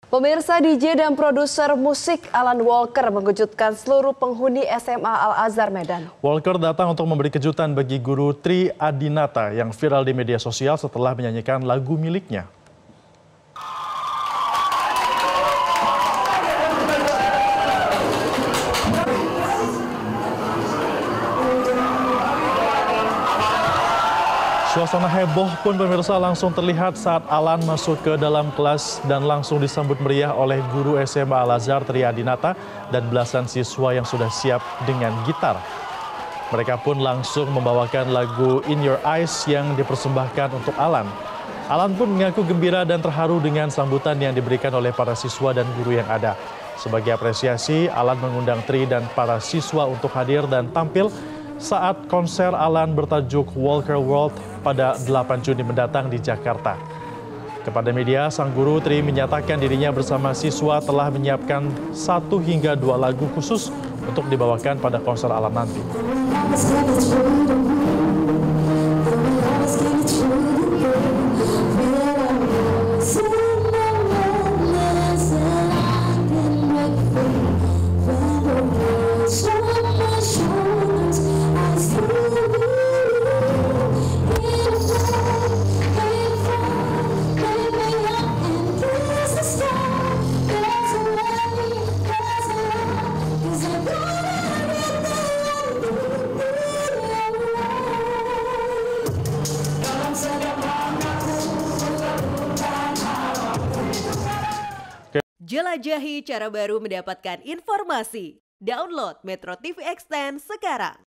Pemirsa, DJ dan produser musik Alan Walker mengejutkan seluruh penghuni SMA Al-Azhar Medan. Walker datang untuk memberi kejutan bagi guru Tri Adinata yang viral di media sosial setelah menyanyikan lagu miliknya. Suasana heboh pun pemirsa langsung terlihat saat Alan masuk ke dalam kelas dan langsung disambut meriah oleh guru SMA Al-Azhar Tri Adinata dan belasan siswa yang sudah siap dengan gitar. Mereka pun langsung membawakan lagu In Your Eyes yang dipersembahkan untuk Alan. Alan pun mengaku gembira dan terharu dengan sambutan yang diberikan oleh para siswa dan guru yang ada. Sebagai apresiasi, Alan mengundang Tri dan para siswa untuk hadir dan tampil saat konser Alan bertajuk Walker World pada 8 Juni mendatang di Jakarta. Kepada media, sang guru Tri menyatakan dirinya bersama siswa telah menyiapkan 1 hingga 2 lagu khusus untuk dibawakan pada konser Alan nanti. Jelajahi cara baru mendapatkan informasi. Download Metro TV Extend sekarang.